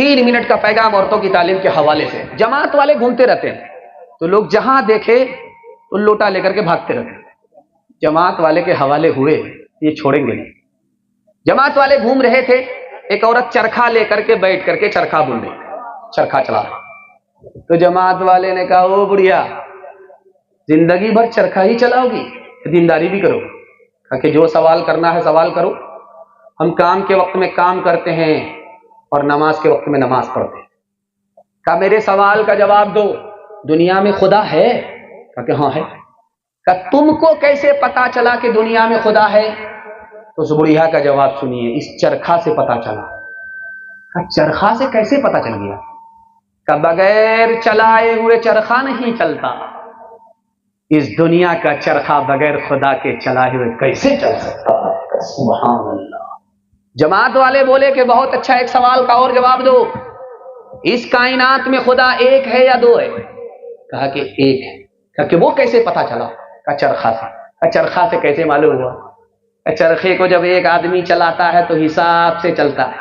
3 minute کا پیغام عورتوں کی تعلیم کے حوالے سے. جماعت والے گھومتے رہتے ہیں تو لوگ جہاں دیکھے تو لوٹا لے کر کے بھاگتے رہتے ہیں. جماعت والے کے حوالے ہوئے یہ چھوڑیں گے نہیں. جماعت والے گھوم رہے تھے, ایک عورت چرخا لے کر کے بیٹھ کر کے چرخا بن رہی, چرخا چلا رہا. تو جماعت والے نے کہا او بڑھیا زندگی بھر چرخا ہی چلاؤ گی, دینداری بھی کرو. کہا کہ جو سوال کرنا ہے سوال کرو, ہم کام کے وقت میں کام کرتے ہیں اور نماز کے وقت میں نماز پڑھتے ہیں. کہا میرے سوال کا جواب دو, دنیا میں خدا ہے؟ کہا کہ ہاں ہے. کہا تم کو کیسے پتا چلا کہ دنیا میں خدا ہے؟ تو اس بڑھیا کا جواب سنیے, اس چرخا سے پتا چلا. کہا چرخا سے کیسے پتا چل گیا؟ کہ بغیر چلائے ہوئے چرخا نہیں چلتا, اس دنیا کا چرخا بغیر خدا کے چلائے ہوئے کیسے چل سکتا ہے؟ سبحان اللہ. جماعت والے بولے کہ بہت اچھا, ایک سوال کا اور جواب دو, اس کائنات میں خدا ایک ہے یا 2 ہے؟ کہا کہ ایک ہے. کہا کہ وہ کیسے پتا چلا؟ کہا چرخا سے. کہا چرخا سے کیسے معلوم ہوا؟ چرخے کو جب ایک آدمی چلاتا ہے تو حساب سے چلتا ہے,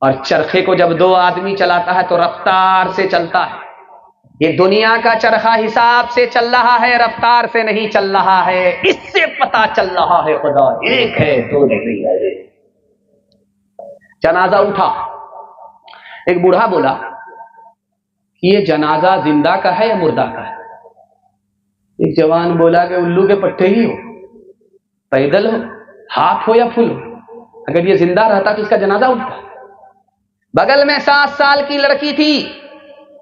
اور چرخے کو جب 2 آدمی چلاتا ہے تو رفتار سے چلتا ہے. یہ دنیا کا چرخا حساب سے چل رہا ہے, رفتار سے نہیں چل رہا ہے. اس سے پتا چل رہا ہے خدا ایک ہے, 2 نہیں ہے. جنازہ اٹھا, ایک بوڑھا بولا کہ یہ جنازہ زندہ کا ہے یا مردہ کا ہے؟ ایک جوان بولا کہ الو کے پٹھے ہی ہو, پیدل ہو, ہاتھ ہو یا پھول ہو, اگر یہ زندہ رہتا تو اس کا جنازہ اٹھتا. بغل میں 7 سال کی لڑکی تھی,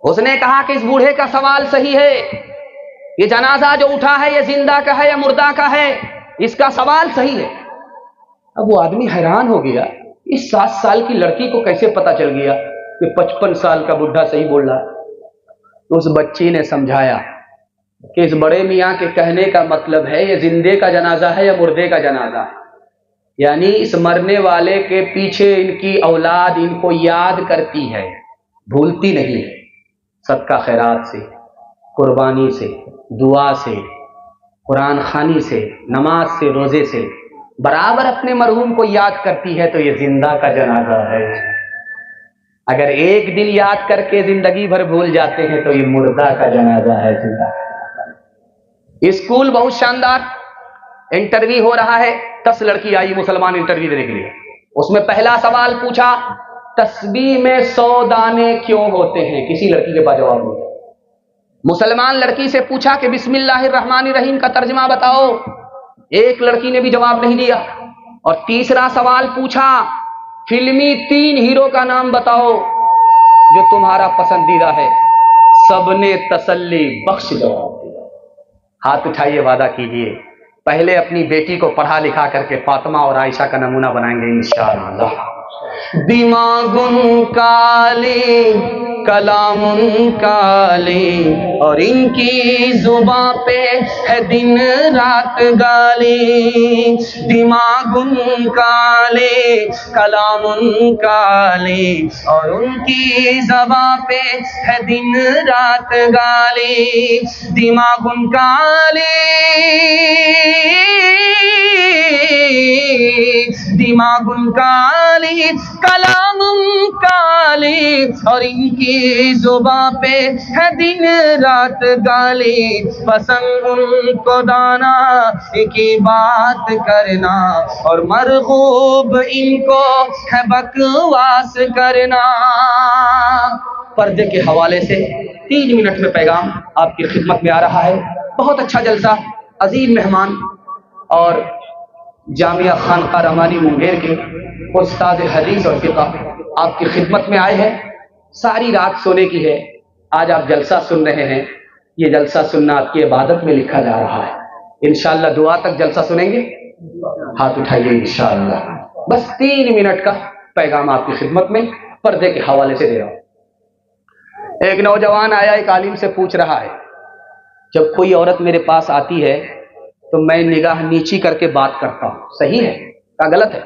اس نے کہا کہ اس بوڑھے کا سوال صحیح ہے, یہ جنازہ جو اٹھا ہے یہ زندہ کا ہے یا مردہ کا ہے, اس کا سوال صحیح ہے. اب وہ آدمی حیران ہو گیا, اس 7 سال کی لڑکی کو کیسے پتا چل گیا کہ 55 سال کا بڈھا صحیح بول رہا ہے؟ تو اس بچی نے سمجھایا کہ اس بڑے میاں کے کہنے کا مطلب ہے یہ زندے کا جنازہ ہے یا مردے کا جنازہ ہے, یعنی اس مرنے والے کے پیچھے ان کی اولاد ان کو یاد کرتی ہے, بھولتی نہیں ہے. صدقہ خیرات سے, قربانی سے, دعا سے, قرآن خوانی سے, نماز سے, روزے سے برابر اپنے مرحوم کو یاد کرتی ہے, تو یہ زندہ کا جنازہ ہے. اگر ایک دن یاد کر کے زندگی بھر بھول جاتے ہیں تو یہ مردہ کا جنازہ ہے, زندہ. اسکول بہت شاندار, انٹرویو ہو رہا ہے, 10 لڑکی آئی مسلمان انٹرویو دینے کے لیے. اس میں پہلا سوال پوچھا تسبیح میں 100 دانے کیوں ہوتے ہیں؟ کسی لڑکی کے پاس جواب نہیں. مسلمان لڑکی سے پوچھا کہ بسم اللہ الرحمن الرحیم کا ترجمہ بتاؤ, ایک لڑکی نے بھی جواب نہیں دیا. اور تیسرا سوال پوچھا فلمی 3 ہیرو کا نام بتاؤ جو تمہارا پسندیدہ ہے, سب نے تسلی بخش جواب دیا. ہاتھ اٹھائیے, وعدہ کیجئے پہلے اپنی بیٹی کو پڑھا لکھا کر کے فاطمہ اور عائشہ کا نمونہ بنائیں گے انشاءاللہ. دماغ کالی کلام کالی اور ان کی زباں پہ ہے دن رات گالی. دماغ کالی کلام کالی اور ان کی زباں پہ ہے دن رات گالی. دماغ کالی دماغ کالی کلام کالی اور ان کی زبان پہ ہے دن رات گالی. پسند ان کو دانا کی بات کرنا اور مرغوب ان کو ہے بکواس کرنا. پردے کے حوالے سے 3 منٹ میں پیغام آپ کی خدمت میں آ رہا ہے. بہت اچھا جلسہ, عظیم مہمان اور جامعہ خانقاہ رحمانی منگیر کے استاد حدیث اور فقہ آپ کی خدمت میں آئے ہیں. ساری رات سونے کی ہے, آج آپ جلسہ سن رہے ہیں. یہ جلسہ سننا آپ کی عبادت میں لکھا جا رہا ہے. انشاءاللہ دعا تک جلسہ سنیں گے, ہاتھ اٹھائیے انشاءاللہ. بس 3 منٹ کا پیغام آپ کی خدمت میں پردے کے حوالے سے دے رہا ہوں. ایک نوجوان آیا, ایک عالم سے پوچھ رہا ہے جب کوئی عورت میرے پاس آتی ہے تو میں نگاہ نیچی کر کے بات کرتا ہوں, صحیح ہے کیا غلط ہے؟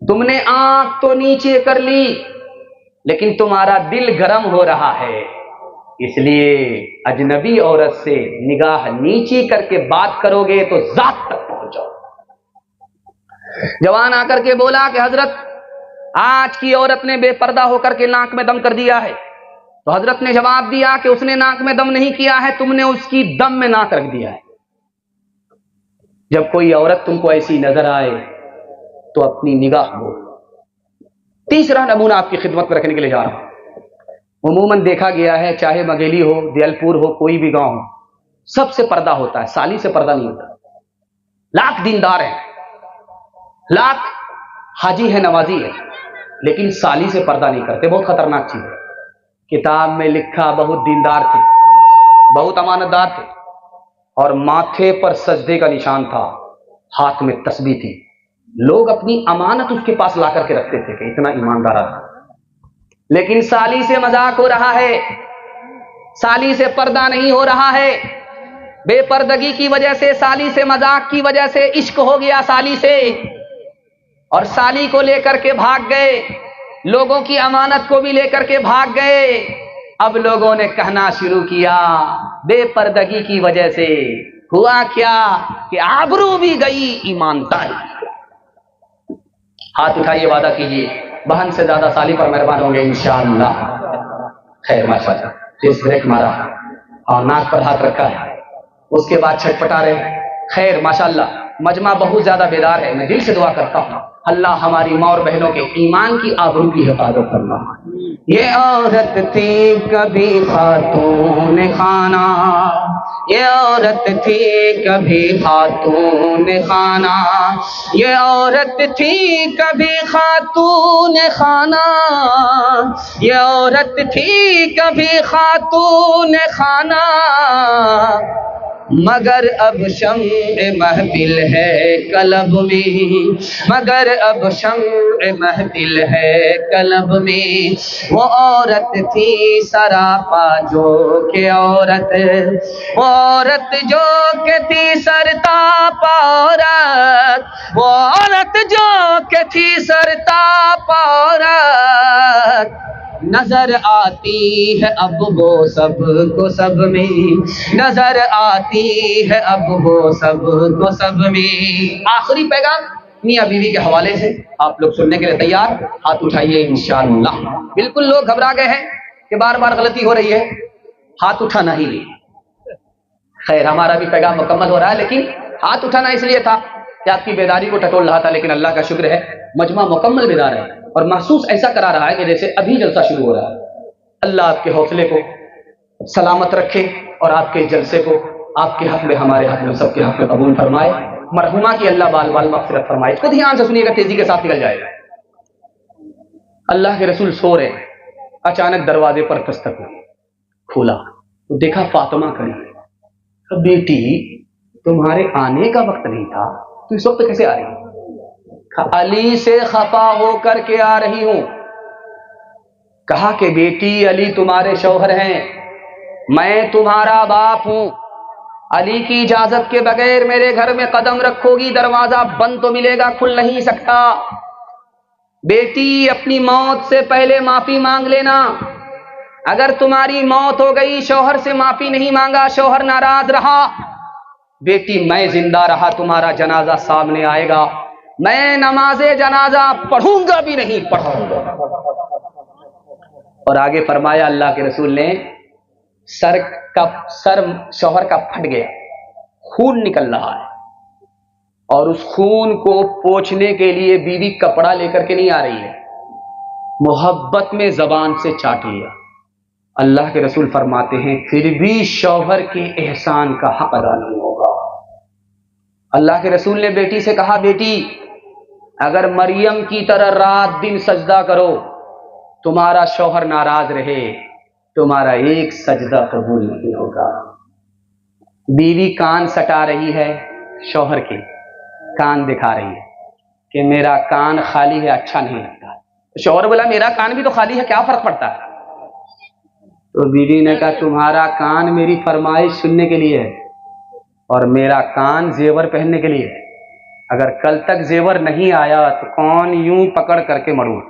تم نے آنکھ تو نیچے کر لی لیکن تمہارا دل گرم ہو رہا ہے, اس لیے اجنبی عورت سے نگاہ نیچی کر کے بات کرو گے تو ذات تک پہنچو. جوان آ کر کے بولا کہ حضرت آج کی عورت نے بے پردہ ہو کر کے ناک میں دم کر دیا ہے، تو حضرت نے جواب دیا کہ اس نے ناک میں دم نہیں کیا ہے، تم نے اس کی دم میں ناک رکھ دیا ہے۔ جب کوئی عورت تم کو ایسی نظر آئے تو اپنی نگاہ کو۔ تیسرا نمونہ آپ کی خدمت میں رکھنے کے لیے جا رہا ہوں۔ عموماً دیکھا گیا ہے چاہے مگیلی ہو، دیال پور ہو، کوئی بھی گاؤں ہو، سب سے پردہ ہوتا ہے، سالی سے پردہ نہیں ہوتا۔ لاکھ دیندار ہیں، لاکھ حاجی ہے، نوازی ہے، لیکن سالی سے پردہ نہیں کرتے۔ بہت خطرناک چیز ہے۔ کتاب میں لکھا بہت دیندار تھے، بہت امانت دار تھے، اور ماتھے پر سجدے کا نشان تھا، ہاتھ میں تسبیح تھی۔ لوگ اپنی امانت اس کے پاس لا کر کے رکھتے تھے کہ اتنا ایماندار آدمی۔ لیکن سالی سے مذاق ہو رہا ہے، سالی سے پردہ نہیں ہو رہا ہے۔ بے پردگی کی وجہ سے، سالی سے مذاق کی وجہ سے عشق ہو گیا سالی سے، اور سالی کو لے کر کے بھاگ گئے، لوگوں کی امانت کو بھی لے کر کے بھاگ گئے۔ اب لوگوں نے کہنا شروع کیا بے پردگی کی وجہ سے ہوا کیا کہ آبرو بھی گئی، ایمانداری۔ ہاتھ اٹھائیے، وعدہ کیجیے بہن سے زیادہ سالی پر مہربان ہوں گے انشاءاللہ۔ خیر ماشاءاللہ، جس بریک مارا اور ناک پر ہاتھ رکھا ہے، اس کے بعد چھٹپٹا رہے۔ خیر ماشاءاللہ، مجمع بہت زیادہ بیدار ہے۔ میں دل سے دعا کرتا ہوں اللہ ہماری ماں اور بہنوں کے ایمان کی آبرو کی حفاظت کرنا۔ یہ عورت تھی کبھی خاتون خانہ، یہ عورت تھی کبھی خاتون خانہ، یہ عورت تھی کبھی خاتون خانہ، یہ عورت تھی کبھی خاتون خانہ، مگر اب شمع محفل ہے قلب میں، مگر اب شمع محفل ہے قلب میں، وہ عورت تھی سراپا جو کہ عورت، وہ عورت جو کہ تھی سرتاپا عورت، وہ عورت جو کہ تھی سرتاپا عورت، نظر آتی ہے اب وہ سب کو سب میں، نظر آتی ہے اب وہ سب کو سب میں۔ آخری پیغام میاں بیوی کے حوالے سے آپ لوگ سننے کے لیے تیار؟ ہاتھ اٹھائیے انشاءاللہ۔ بالکل لوگ گھبرا گئے ہیں کہ بار بار غلطی ہو رہی ہے، ہاتھ اٹھانا ہی نہیں۔ خیر ہمارا بھی پیغام مکمل ہو رہا ہے، لیکن ہاتھ اٹھانا اس لیے تھا کہ آپ کی بیداری کو ٹٹول رہا تھا، لیکن اللہ کا شکر ہے مجمع مکمل بیدار ہے اور محسوس ایسا کرا رہا ہے کہ جیسے ابھی جلسہ شروع ہو رہا ہے۔ اللہ آپ کے حوصلے کو سلامت رکھے اور آپ کے جلسے کو آپ کے حق میں، ہمارے حق میں، سب کے حق میں قبول فرمائے۔ مرحومہ کی اللہ بال بال مغفرت فرمائے۔ اس کو دھیان سے سنیے گا، تیزی کے ساتھ نکل جائے گا۔ اللہ کے رسول سو رہے، اچانک دروازے پر دستک ہوئی، کھولا تو دیکھا فاطمہ کھڑی ہے۔ بیٹی تمہارے آنے کا وقت نہیں تھا، تو اس وقت کیسے آ رہی ہے؟ علی سے خفا ہو کر کے آ رہی ہوں۔ کہا کہ بیٹی علی تمہارے شوہر ہیں، میں تمہارا باپ ہوں، علی کی اجازت کے بغیر میرے گھر میں قدم رکھو گی دروازہ بند تو ملے گا، کھل نہیں سکتا۔ بیٹی اپنی موت سے پہلے معافی مانگ لینا، اگر تمہاری موت ہو گئی شوہر سے معافی نہیں مانگا، شوہر ناراض رہا، بیٹی میں زندہ رہا تمہارا جنازہ سامنے آئے گا، میں نماز جنازہ پڑھوں گا بھی نہیں پڑھوں گا۔ اور آگے فرمایا اللہ کے رسول نے، سر شوہر کا پھٹ گیا، خون نکل رہا ہے، اور اس خون کو پوچھنے کے لیے بیوی کپڑا لے کر کے نہیں آ رہی ہے، محبت میں زبان سے چاٹ لیا۔ اللہ کے رسول فرماتے ہیں پھر بھی شوہر کے احسان کا حق ادا نہیں ہوگا۔ اللہ کے رسول نے بیٹی سے کہا، بیٹی اگر مریم کی طرح رات دن سجدہ کرو، تمہارا شوہر ناراض رہے، تمہارا ایک سجدہ قبول نہیں ہوگا۔ بیوی کان سٹا رہی ہے، شوہر کے کان دکھا رہی ہے کہ میرا کان خالی ہے، اچھا نہیں لگتا۔ شوہر بولا میرا کان بھی تو خالی ہے، کیا فرق پڑتا ہے؟ تو بیوی نے کہا تمہارا کان میری فرمائش سننے کے لیے ہے اور میرا کان زیور پہننے کے لیے ہے، اگر کل تک زیور نہیں آیا تو کون یوں پکڑ کر کے مروں۔